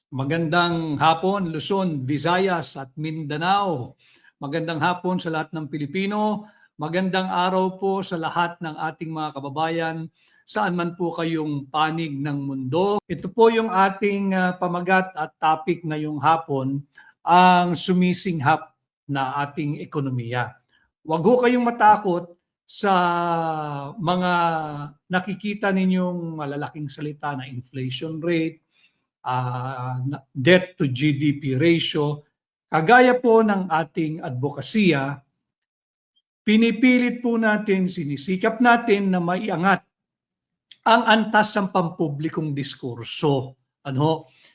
Magandang hapon, Luzon, Visayas at Mindanao. Magandang hapon sa lahat ng Pilipino. Magandang araw po sa lahat ng ating mga kababayan saan man po kayong panig ng mundo. Ito po yung ating pamagat at topic ngayong hapon, ang sumisinghap na ating ekonomiya. Huwag ho kayong matakot sa mga nakikita ninyong malalaking salita na inflation rate, debt to GDP ratio. Kagaya po ng ating advokasya, pinipilit po natin, sinisikap natin na maiangat ang antas ng pampublikong diskurso.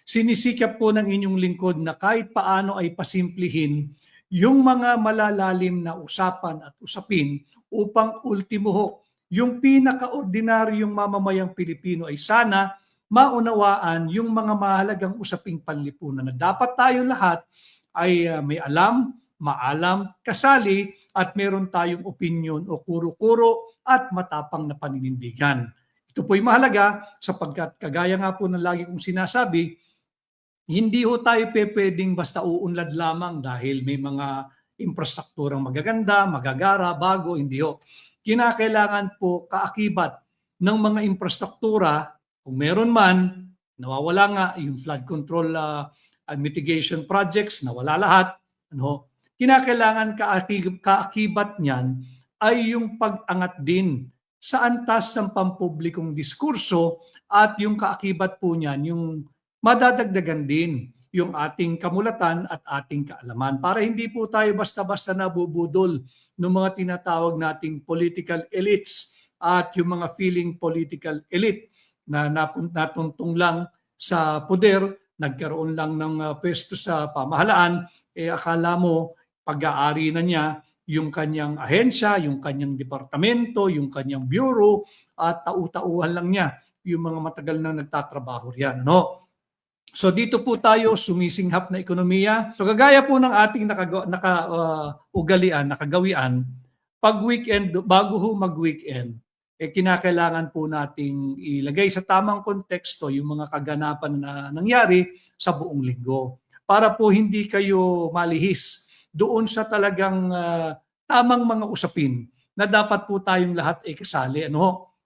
Sinisikap po ng inyong lingkod na kahit paano ay pasimplihin yung mga malalalim na usapan at usapin upang ultimo yung pinakaordinaryong mamamayang Pilipino ay sana maunawaan yung mga mahalagang usaping panlipunan na dapat tayo lahat ay may alam, maalam, kasali at meron tayong opinyon o kuro-kuro at matapang na paninindigan. Ito po'y mahalaga sapagkat kagaya nga po ng lagi kong sinasabi, hindi ho tayo pwedeng basta uunlad lamang dahil may mga infrastrukturang magaganda, magagara, bago, hindi ho. Kinakailangan po kaakibat ng mga infrastruktura, kung meron man, nawawala nga yung flood control and mitigation projects, nawala lahat. Kinakailangan kaakibat niyan ay yung pag-angat din sa antas ng pampublikong diskurso at yung kaakibat po niyan, yung madadagdagan din yung ating kamulatan at ating kaalaman para hindi po tayo basta-basta nabubudol ng mga tinatawag nating political elites at yung mga feeling political elite na natuntong lang sa poder, nagkaroon lang ng pwesto sa pamahalaan, akala mo pag-aari na niya yung kanyang ahensya, yung kanyang departamento, yung kanyang bureau, at tau-tauhan lang niya yung mga matagal na nagtatrabaho riyan. So dito po tayo sumisinghap na ekonomiya. So kagaya po ng ating nakagawian, pag weekend, bago ho mag-weekend, kinakailangan po nating ilagay sa tamang konteksto yung mga kaganapan na nangyari sa buong linggo para po hindi kayo malihis doon sa talagang tamang mga usapin na dapat po tayong lahat ay kasali.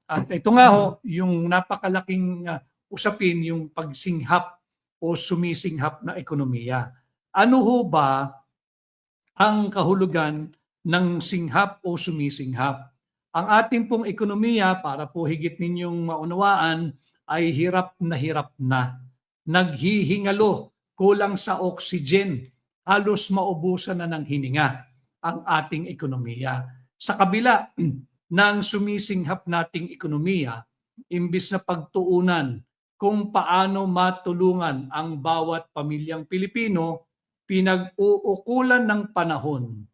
At ito nga ho, yung napakalaking usapin, yung pagsinghap o sumisinghap na ekonomiya. Ano ho ba ang kahulugan ng singhap o sumisinghap? Ang ating pong ekonomiya, para po higit ninyong maunawaan, ay hirap na. Naghihingalo, kulang sa oxygen, halos maubusan na ng hininga ang ating ekonomiya. Sa kabila ng sumisinghap nating ekonomiya, imbis na pagtuunan kung paano matulungan ang bawat pamilyang Pilipino, pinag-uukulan ng panahon,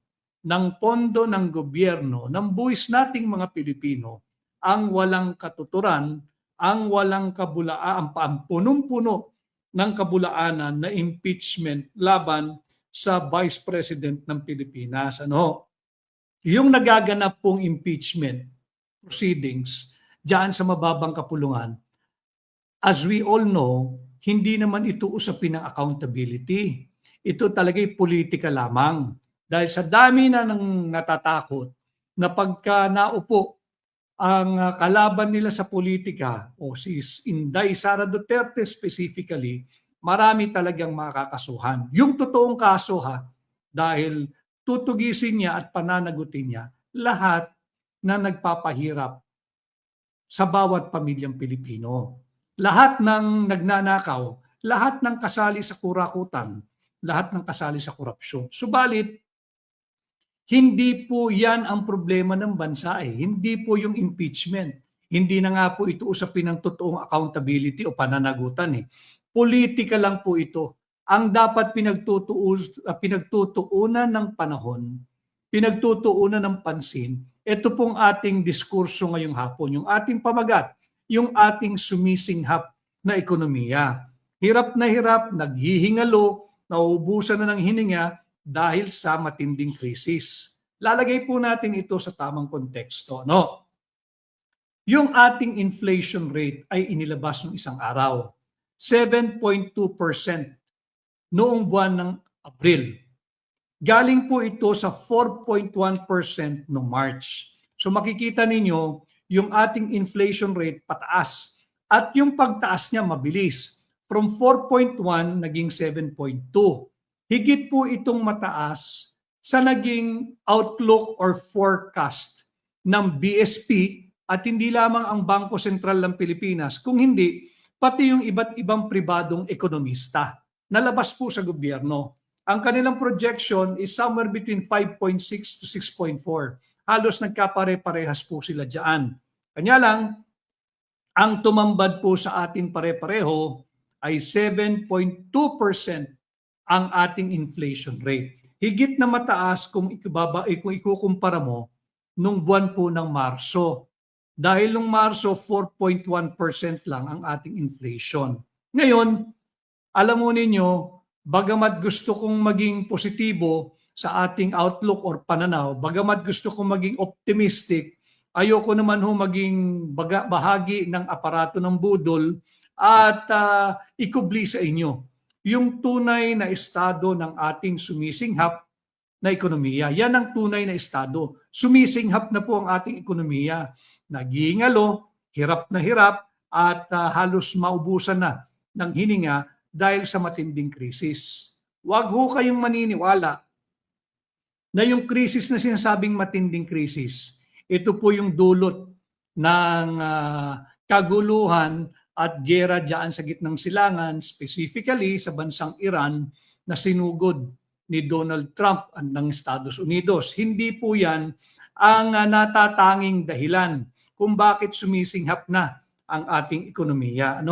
ng pondo ng gobyerno, ng buwis nating mga Pilipino, ang walang katuturan, ang walang kabulaan, ang punong-puno ng kabulaanan na impeachment laban sa Vice President ng Pilipinas. Yung nagaganap pong impeachment proceedings diyan sa mababang kapulungan, as we all know, hindi naman ito usapin ng accountability. Ito talaga'y politika lamang. Dahil sa dami na nang natatakot na pagka naupo ang kalaban nila sa politika o si Inday Sara Duterte specifically, marami talagang makakasuhan. Yung totoong kaso dahil tutugisin niya at pananagutin niya lahat na nagpapahirap sa bawat pamilyang Pilipino. Lahat ng nagnanakaw, lahat ng kasali sa kurakutan, lahat ng kasali sa korupsyon. Subalit, hindi po yan ang problema ng bansa. Hindi po yung impeachment. Hindi na nga po ito usapin ng totoong accountability o pananagutan. Politika lang po ito. Ang dapat pinagtutuunan ng panahon, pinagtutuunan ng pansin, ito pong ating diskurso ngayong hapon, yung ating pamagat, yung ating sumisinghap na ekonomiya. Hirap, naghihingalo, nauubusan na ng hininga dahil sa matinding krisis. Lalagay po natin ito sa tamang konteksto. Yung ating inflation rate ay inilabas ng isang araw. 7.2% noong buwan ng Abril. Galing po ito sa 4.1% noong March. So makikita ninyo, yung ating inflation rate pataas. At yung pagtaas niya mabilis. From 4.1 naging 7.2. Higit po itong mataas sa naging outlook or forecast ng BSP at hindi lamang ang Bangko Sentral ng Pilipinas, kung hindi, pati yung iba't ibang pribadong ekonomista na labas po sa gobyerno. Ang kanilang projection is somewhere between 5.6 to 6.4. Halos nagkapare-parehas po sila dyan. Kanya lang, ang tumambad po sa atin pare-pareho ay 7.2% ang ating inflation rate. Higit na mataas kung ikukumpara mo nung buwan po ng Marso. Dahil nung Marso, 4.1% lang ang ating inflation. Ngayon, alam mo ninyo, bagamat gusto kong maging positibo sa ating outlook or pananaw, bagamat gusto kong maging optimistic, ayoko naman ho maging bahagi ng aparato ng budol at ikubli sa inyo yung tunay na estado ng ating sumisinghap na ekonomiya. Yan ang tunay na estado. Sumisinghap na po ang ating ekonomiya. Nagingalo, hirap na hirap, at halos maubusan na ng hininga dahil sa matinding krisis. Huwag ho kayong maniniwala na yung krisis na sinasabing matinding krisis, ito po yung dulot ng kaguluhan at giyera dyan sa gitnang silangan, specifically sa bansang Iran na sinugod ni Donald Trump ng Estados Unidos. Hindi po yan ang natatanging dahilan kung bakit sumisinghap na ang ating ekonomiya.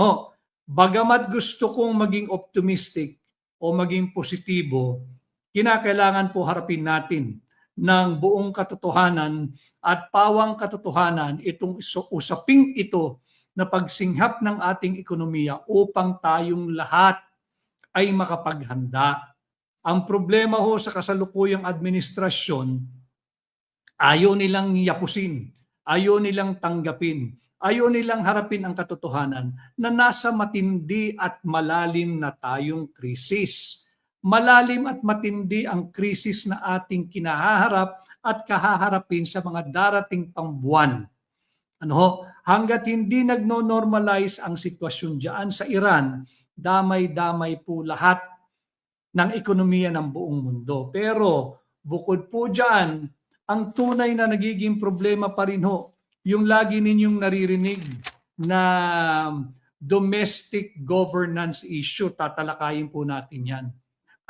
Bagamat gusto kong maging optimistic o maging positibo, kinakailangan po harapin natin ng buong katotohanan at pawang katotohanan itong usaping ito na pagsinghap ng ating ekonomiya upang tayong lahat ay makapaghanda. Ang problema ho sa kasalukuyang administrasyon, ayaw nilang yapusin, ayaw nilang tanggapin, ayaw nilang harapin ang katotohanan na nasa matindi at malalim na tayong krisis. Malalim at matindi ang krisis na ating kinahaharap at kahaharapin sa mga darating pang buwan. Hanggat hindi nagno-normalize ang sitwasyon diyan sa Iran, damay-damay po lahat ng ekonomiya ng buong mundo. Pero bukod po diyan, ang tunay na nagiging problema pa rin ho, yung lagi ninyong naririnig na domestic governance issue, tatalakayin po natin yan.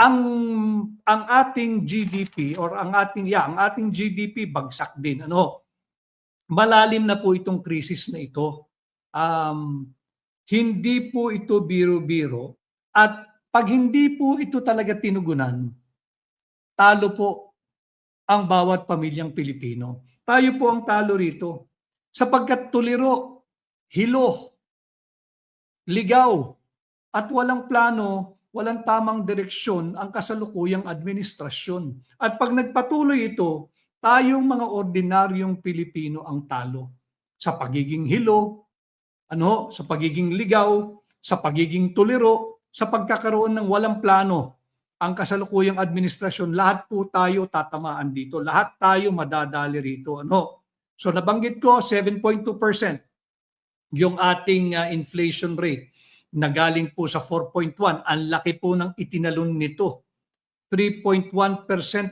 Ang ating GDP or ang ating GDP bagsak din. Malalim na po itong krisis na ito. Hindi po ito biro-biro at pag hindi po ito talaga tinugunan, talo po ang bawat pamilyang Pilipino. Tayo po ang talo rito sapagkat tuliro, hilo, ligaw at walang plano, walang tamang direksyon ang kasalukuyang administrasyon. At pag nagpatuloy ito, tayong mga ordinaryong Pilipino ang talo sa pagiging hilo, sa pagiging ligaw, sa pagiging tuliro, sa pagkakaroon ng walang plano ang kasalukuyang administrasyon. Lahat po tayo tatamaan dito. Lahat tayo madadali rito. So nabanggit ko 7.2% yung ating inflation rate na galing po sa 4.1. Ang laki po ng itinalon nito. 3.1%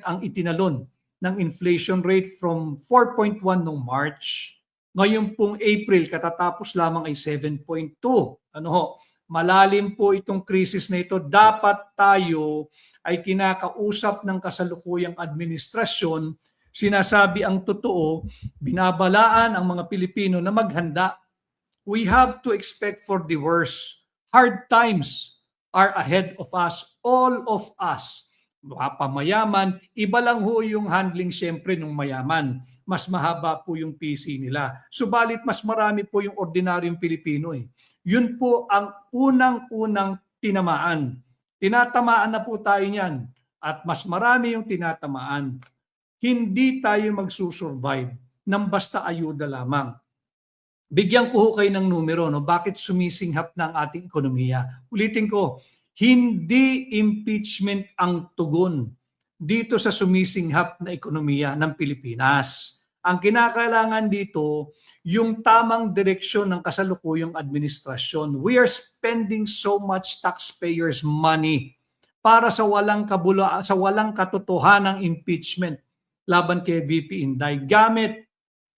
ang itinalon ng inflation rate from 4.1 noong March. Ngayon pong April, katatapos lamang ay 7.2. Malalim po itong krisis na ito. Dapat tayo ay kinakausap ng kasalukuyang administrasyon, sinasabi ang totoo, binabalaan ang mga Pilipino na maghanda. We have to expect for the worst. Hard times are ahead of us, all of us. Pamayaman, iba lang ho yung handling siyempre ng mayaman. Mas mahaba po yung PC nila. Subalit mas marami po yung ordinaryong Pilipino. Yun po ang unang-unang tinamaan. Tinatamaan na po tayo niyan at mas marami yung tinatamaan. Hindi tayo magsusurvive ng basta ayuda lamang. Bigyan ko ho kayo ng numero, no? Bakit sumisinghap ng ating ekonomiya? Ulitin ko, hindi impeachment ang tugon dito sa sumisinghap na ekonomiya ng Pilipinas. Ang kinakailangan dito, yung tamang direksyon ng kasalukuyang administrasyon. We are spending so much taxpayers' money para sa walang katotohanang impeachment laban kay VP Inday gamit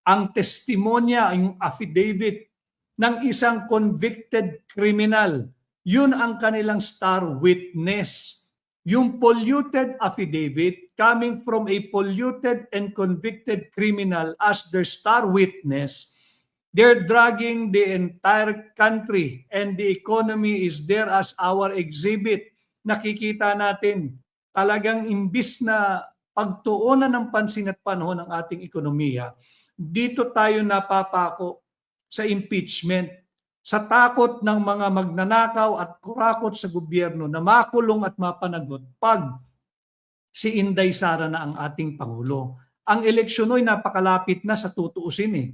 ang testimonya, yung affidavit ng isang convicted criminal. Yun ang kanilang star witness. Yung polluted affidavit coming from a polluted and convicted criminal as their star witness, they're dragging the entire country and the economy is there as our exhibit. Nakikita natin talagang imbis na pagtuunan ng pansin at panahon ng ating ekonomiya, dito tayo napapako sa impeachment, sa takot ng mga magnanakaw at kurakot sa gobyerno na makulong at mapanagot pag si Inday Sara na ang ating Pangulo. Ang eleksyon ay napakalapit na sa tutuusin eh.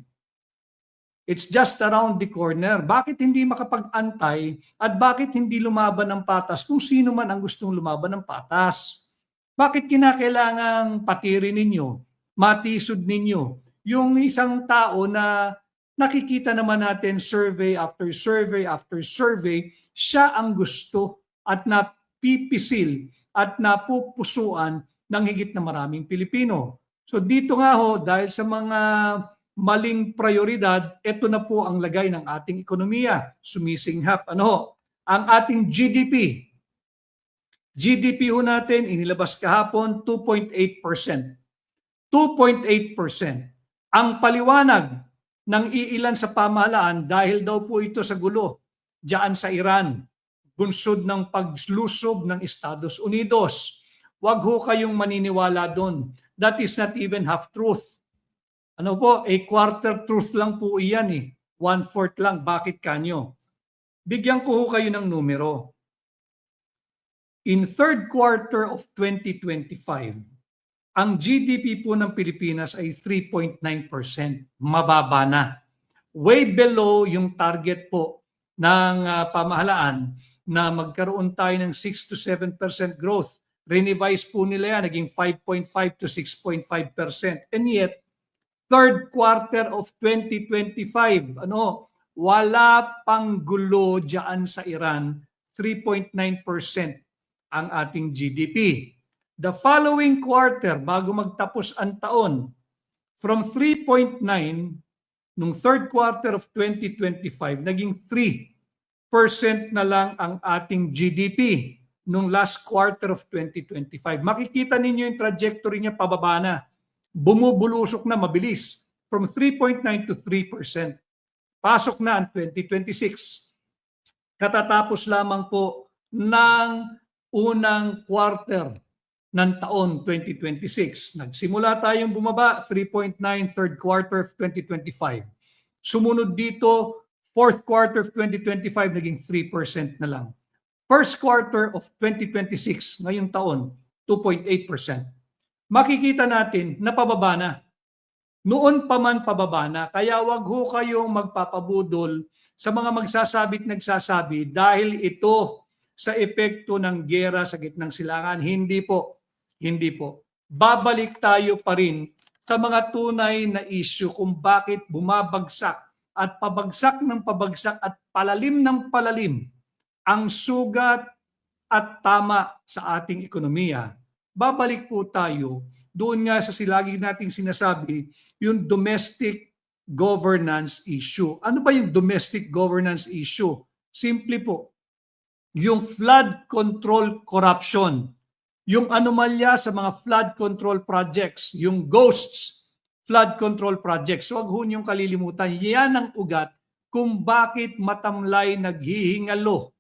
It's just around the corner. Bakit hindi makapag-antay at bakit hindi lumaban ng patas kung sino man ang gustong lumaban ng patas? Bakit kinakailangang patirin ninyo, matisod ninyo, yung isang tao na nakikita naman natin survey after survey after survey, siya ang gusto at napipisil at napupusuan ng higit na maraming Pilipino. So dito nga ho, dahil sa mga maling prioridad, ito na po ang lagay ng ating ekonomiya. Sumisinghap. Ano ho? Ang ating GDP. GDP ho natin, inilabas kahapon, 2.8%. 2.8%. Ang paliwanag ng iilan sa pamahalaan dahil daw po ito sa gulo diyan sa Iran, bunsod ng paglusob ng Estados Unidos. Huwag ho kayong maniniwala doon. That is not even half truth. Ano po, a quarter truth lang po iyan eh. 1/4 lang. Bakit kanyo? Bigyan ko ho kayo ng numero. In third quarter of 2025, ang GDP po ng Pilipinas ay 3.9%. Mababa na. Way below yung target po ng pamahalaan na magkaroon tayo ng 6 to 7% growth. Renevise po nila yan, naging 5.5 to 6.5%. And yet, third quarter of 2025, wala pang gulo diyan sa Iran, 3.9% ang ating GDP. The following quarter, bago magtapos ang taon, from 3.9 nung third quarter of 2025, naging 3% na lang ang ating GDP nung last quarter of 2025. Makikita ninyo yung trajectory niya pababa na. Bumubulusok na mabilis from 3.9 to 3%. Pasok na ang 2026. Katatapos lamang po ng unang quarter ng taon 2026. Nagsimula tayong bumaba, 3.9 third quarter of 2025. Sumunod dito, fourth quarter of 2025, naging 3% na lang. First quarter of 2026, ngayong taon, 2.8%. Makikita natin na pababa na. Noon pa man pababa na, kaya wag ho kayong magpapabudol sa mga nagsasabi dahil ito sa epekto ng giyera sa gitnang silangan. Hindi po. Hindi po. Babalik tayo pa rin sa mga tunay na issue kung bakit bumabagsak at pabagsak ng pabagsak at palalim ng palalim ang sugat at tama sa ating ekonomiya. Babalik po tayo doon nga sa lagi nating sinasabi, yung domestic governance issue. Ano ba yung domestic governance issue? Simple po, yung flood control corruption, yung anomalya sa mga flood control projects, yung ghosts flood control projects. So, wag ho niyong kalilimutan, yan ang ugat kung bakit matamlay naghihingalo.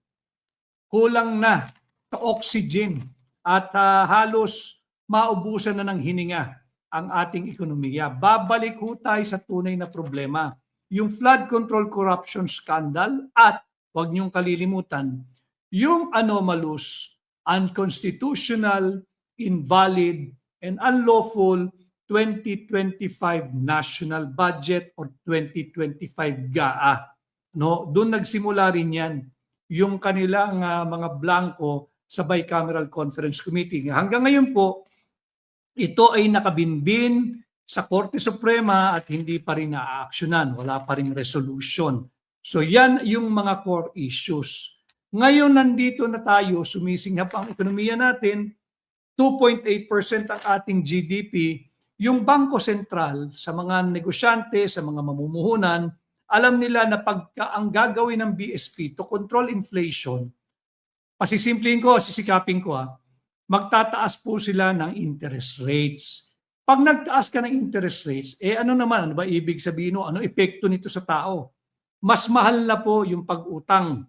Kulang na sa oxygen at halos maubusan na ng hininga ang ating ekonomiya. Babalik ho tayo sa tunay na problema. Yung flood control corruption scandal at huwag niyong kalilimutan, yung anomalous, unconstitutional, invalid, and unlawful 2025 National Budget or 2025 GAA. No, doon nagsimula rin 'yan yung kanilang mga blanco sa Bicameral Conference Committee. Hanggang ngayon po, ito ay nakabinbin sa Korte Suprema at hindi pa rin naaaksyonan. Wala pa ring resolution. So yan yung mga core issues. Ngayon nandito na tayo, sumisinghap ang ekonomiya natin, 2.8% ang ating GDP. Yung Bangko Sentral sa mga negosyante, sa mga mamumuhunan, alam nila na pagka ang gagawin ng BSP to control inflation, pasisimplihin ko, sisikapin ko magtataas po sila ng interest rates. Pag nagtaas ka ng interest rates, ano naman, ano ba ibig sabihin no? Ano epekto nito sa tao? Mas mahal na po yung pag-utang.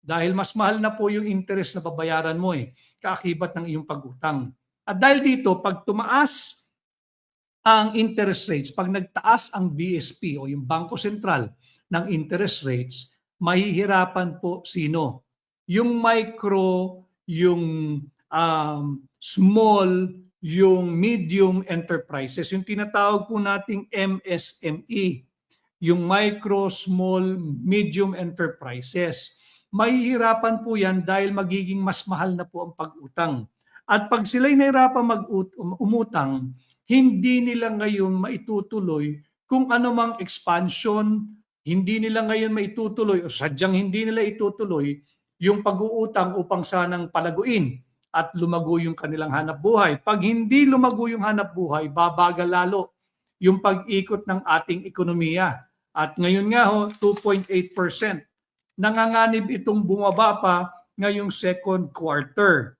Dahil mas mahal na po yung interest na babayaran mo kaakibat ng iyong pag-utang. At dahil dito, pag tumaas ang interest rates, pag nagtaas ang BSP o yung Bangko Sentral ng interest rates, mahihirapan po sino? Yung micro, yung small, yung medium enterprises, yung tinatawag po nating MSME, yung micro, small, medium enterprises. Mahihirapan po yan dahil magiging mas mahal na po ang pag-utang. At pag sila'y nahirapan umutang, hindi nila ngayon maitutuloy kung anumang expansion, hindi nila ngayon maitutuloy o sadyang hindi nila itutuloy yung pag-uutang upang sanang palaguin at lumago yung kanilang hanap buhay. Pag hindi lumago yung hanap buhay, babagal lalo yung pag-ikot ng ating ekonomiya. At ngayon nga 2.8%. Nanganganib itong bumaba pa ngayong second quarter.